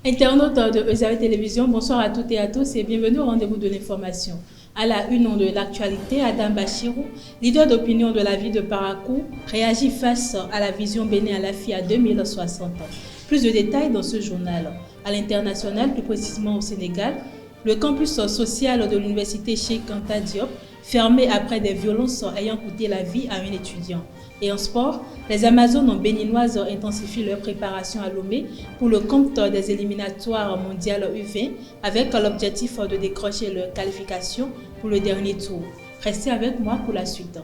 Internautes de Ezavé Télévision, bonsoir à toutes et à tous et bienvenue au rendez-vous de l'information. À la une de l'actualité, Adam Bachirou, leader d'opinion de la ville de Parakou, réagit face à la vision Bénin Alafia 2060. Plus de détails dans ce journal. À l'international, plus précisément au Sénégal, le campus social de l'université Cheikh Anta Diop, fermé après des violences ayant coûté la vie à un étudiant. Et en sport, les Amazones béninoises intensifient leur préparation à Lomé pour le compte des éliminatoires mondiales U20 avec l'objectif de décrocher leur qualification pour le dernier tour. Restez avec moi pour la suite.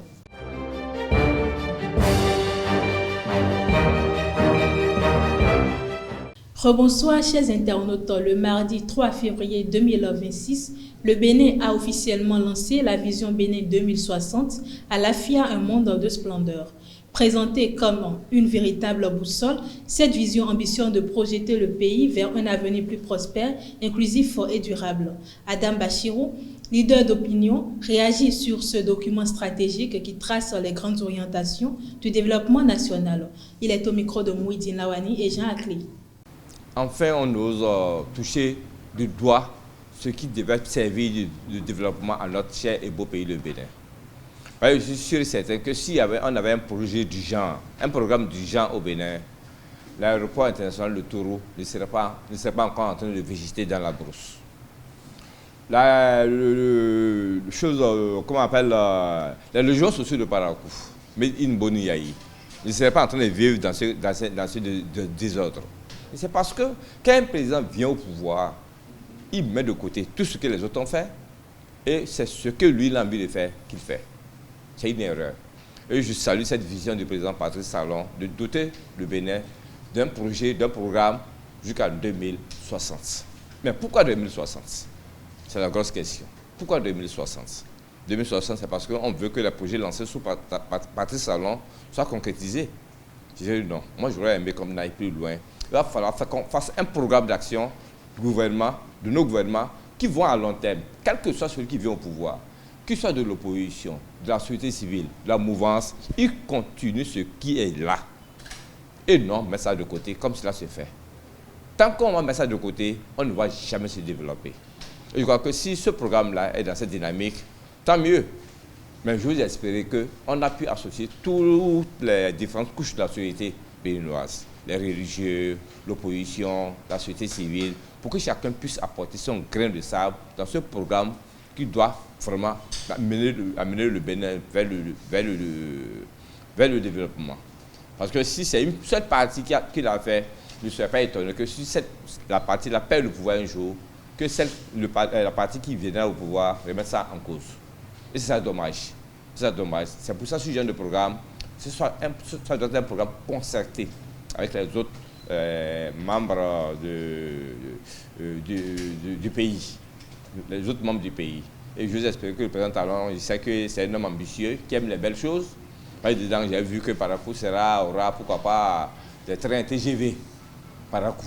Rebonsoir chers internautes, le mardi 3 février 2026, le Bénin a officiellement lancé la vision Bénin 2060 à l'AFIA Un monde de splendeur. Présentée comme une véritable boussole, cette vision ambitionne de projeter le pays vers un avenir plus prospère, inclusif et durable. Adam Bachirou, leader d'opinion, réagit sur ce document stratégique qui trace les grandes orientations du développement national. Il est au micro de Mouidine Lawani et Jean Akli. Enfin, on ose toucher du doigt ce qui devait servir de développement à notre cher et beau pays, le Bénin. Je suis sûr et certain que si on avait un projet du genre, un programme du genre au Bénin, l'aéroport international de Toro ne serait pas encore en train de végéter dans la brousse. La légion sociale de Parakou, mais une bonne yaï, ne serait pas en train de vivre dans ce désordre. Et c'est parce que quand un président vient au pouvoir, il met de côté tout ce que les autres ont fait et c'est ce que lui il a envie de faire qu'il fait. C'est une erreur. Et je salue cette vision du président Patrice Talon de doter le Bénin d'un projet, d'un programme jusqu'à 2060. Mais pourquoi 2060? C'est la grosse question. Pourquoi 2060? 2060, c'est parce qu'on veut que les projets lancés sous Patrice Talon soient concrétisés. J'ai dit non. Moi, j'aurais aimé qu'on aille plus loin. Il va falloir qu'on fasse un programme d'action du gouvernement, de nos gouvernements, qui vont à long terme, quel que soit celui qui vient au pouvoir, qu'il soit de l'opposition, de la société civile, de la mouvance, il continue ce qui est là. Et non, mettre ça de côté, comme cela se fait. Tant qu'on va mettre ça de côté, on ne va jamais se développer. Et je crois que si ce programme-là est dans cette dynamique, tant mieux. Mais je veux espérer qu'on a pu associer toutes les différentes couches de la société béninoise, les religieux, l'opposition, la société civile, pour que chacun puisse apporter son grain de sable dans ce programme qui doit vraiment amener le Bénin vers le développement. Parce que si c'est une seule partie qui l'a fait, je ne serais pas étonné que si la partie-là perd le pouvoir un jour, que la partie qui viendra au pouvoir remette ça en cause. Et c'est ça dommage. C'est dommage. C'est pour ça que ce genre de programme, ça doit être un programme concerté avec les autres membres du pays, les autres membres du pays. Et je vous espère que le président Talon, il sait que c'est un homme ambitieux, qui aime les belles choses. Dedans, j'ai vu que Parakou aura, pourquoi pas, des trains TGV. Parakou,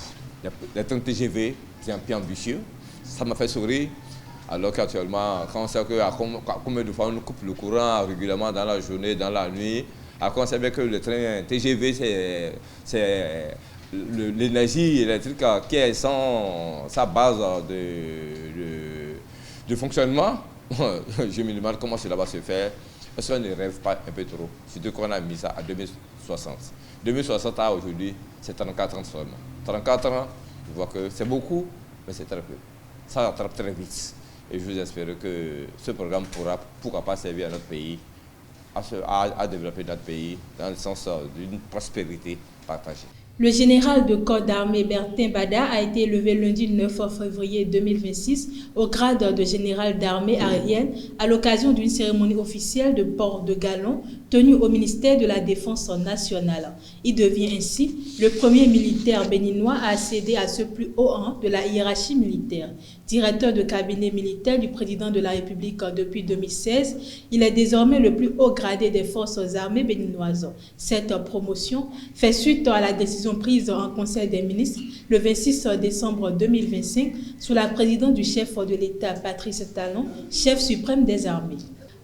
des trains TGV, c'est un peu ambitieux. Ça m'a fait sourire. Alors qu'actuellement, quand on sait combien de fois on nous coupe le courant régulièrement dans la journée, dans la nuit, alors qu'on savait que le train TGV, c'est l'énergie électrique qui est sa base de fonctionnement, je me demande comment cela va se faire. Parce qu'on ne rêve pas un peu trop. Surtout qu'on a mis ça à 2060. 2060 à aujourd'hui, c'est 34 ans seulement. 34 ans, je vois que c'est beaucoup, mais c'est très peu. Ça rattrape très vite. Et je vous espère que ce programme pourra, pourquoi pas, servir à notre pays, à développer notre pays dans le sens d'une prospérité partagée. Le général de corps d'armée Bertin Bada a été élevé lundi 9 février 2026 au grade de général d'armée aérienne à l'occasion d'une cérémonie officielle de port de galon tenue au ministère de la Défense nationale. Il devient ainsi le premier militaire béninois à accéder à ce plus haut rang de la hiérarchie militaire. Directeur de cabinet militaire du président de la République depuis 2016, il est désormais le plus haut gradé des forces armées béninoises. Cette promotion fait suite à la décision prise en Conseil des ministres le 26 décembre 2025 sous la présidence du chef de l'État Patrice Talon, chef suprême des armées.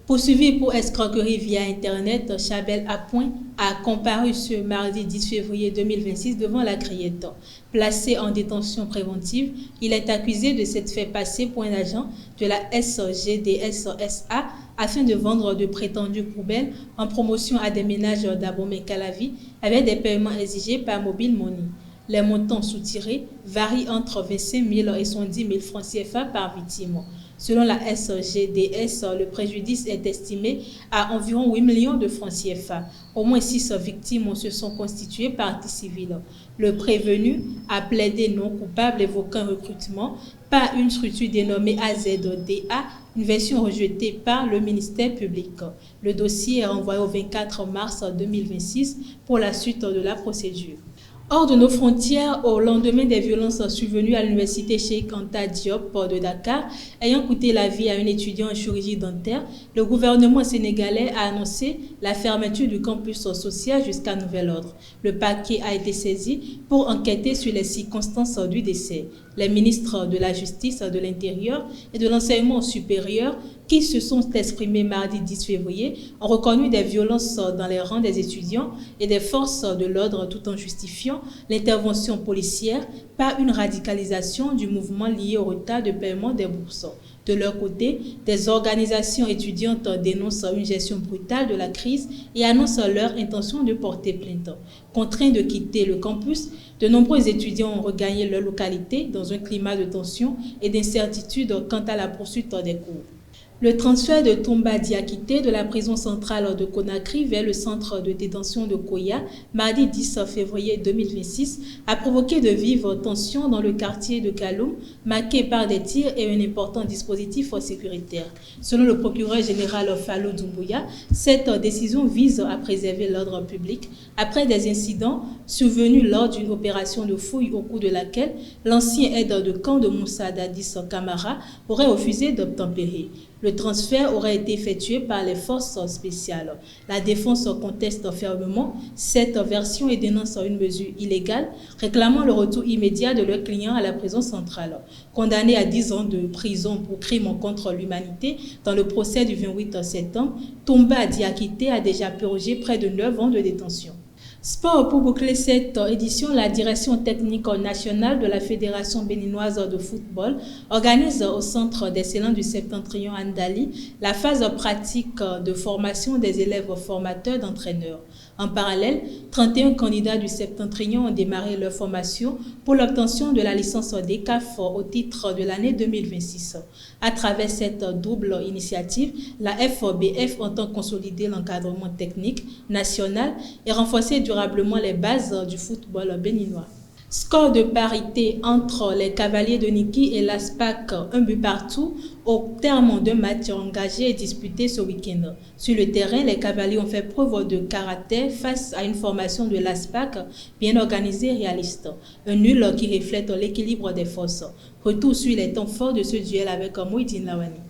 Poursuivi pour escroquerie via Internet, Chabel Appoint a comparu ce mardi 10 février 2026 devant la Criette. Placé en détention préventive, il est accusé de s'être fait passer pour un agent de la SGDS-SA afin de vendre de prétendues poubelles en promotion à des ménages d'Abomey-Calavi avec des paiements exigés par Mobile Money. Les montants soutirés varient entre 25 000 et 110 000 francs CFA par victime. Selon la SGDS, le préjudice est estimé à environ 8 millions de francs CFA. Au moins 6 victimes se sont constituées partie civile. Le prévenu a plaidé non coupable évoquant un recrutement par une structure dénommée AZDA, une version rejetée par le ministère public. Le dossier est renvoyé au 24 mars 2026 pour la suite de la procédure. Hors de nos frontières, au lendemain des violences survenues à l'université Cheikh Anta Diop de Dakar, ayant coûté la vie à un étudiant en chirurgie dentaire, le gouvernement sénégalais a annoncé la fermeture du campus social jusqu'à nouvel ordre. Le parquet a été saisi pour enquêter sur les circonstances du décès. Les ministres de la Justice, de l'Intérieur et de l'Enseignement supérieur qui se sont exprimés mardi 10 février ont reconnu des violences dans les rangs des étudiants et des forces de l'ordre tout en justifiant l'intervention policière par une radicalisation du mouvement lié au retard de paiement des bourses. De leur côté, des organisations étudiantes dénoncent une gestion brutale de la crise et annoncent leur intention de porter plainte. Contraints de quitter le campus, de nombreux étudiants ont regagné leur localité dans un climat de tension et d'incertitude quant à la poursuite des cours. Le transfert de Toumba Diakité de la prison centrale de Conakry vers le centre de détention de Koya, mardi 10 février 2026, a provoqué de vives tensions dans le quartier de Kaloum, marqué par des tirs et un important dispositif sécuritaire. Selon le procureur général Fallou Doumbouya, cette décision vise à préserver l'ordre public après des incidents survenus lors d'une opération de fouille au cours de laquelle l'ancien aide de camp de Moussa Dadis Camara aurait refusé d'obtempérer. Le transfert aurait été effectué par les forces spéciales. La défense conteste fermement cette version et dénonce une mesure illégale, réclamant le retour immédiat de leur client à la prison centrale. Condamné à 10 ans de prison pour crime contre l'humanité dans le procès du 28 septembre, Toumba Diakité a déjà purgé près de 9 ans de détention. Sport, pour boucler cette édition, la direction technique nationale de la Fédération béninoise de football organise au Centre d'excellence du Septentrion Andali la phase pratique de formation des élèves formateurs d'entraîneurs. En parallèle, 31 candidats du Septentrion ont démarré leur formation pour l'obtention de la licence DECAF au titre de l'année 2026. À travers cette double initiative, la FBF entend consolider l'encadrement technique national et renforcer durablement les bases du football béninois. Score de parité entre les Cavaliers de Niki et l'ASPAC, un but partout, au terme d'un match engagé et disputé ce week-end. Sur le terrain, les Cavaliers ont fait preuve de caractère face à une formation de l'ASPAC bien organisée et réaliste. Un nul qui reflète l'équilibre des forces. Retour sur les temps forts de ce duel avec Mouidine Lawani.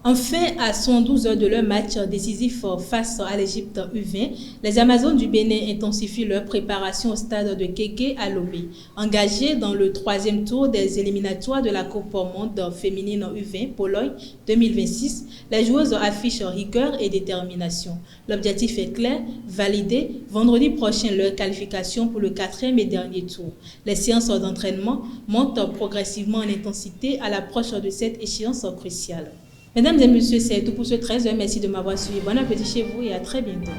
Enfin, à 112 heures de leur match décisif face à l'Égypte U20, les Amazones du Bénin intensifient leur préparation au stade de Kéké à Lomé. Engagées dans le troisième tour des éliminatoires de la Coupe Monde féminine U20 Pologne 2026, les joueuses affichent rigueur et détermination. L'objectif est clair, valider vendredi prochain leur qualification pour le quatrième et dernier tour. Les séances d'entraînement montent progressivement en intensité à l'approche de cette échéance cruciale. Mesdames et messieurs, c'est tout pour ce 13h. Merci de m'avoir suivi. Bon appétit chez vous et à très bientôt.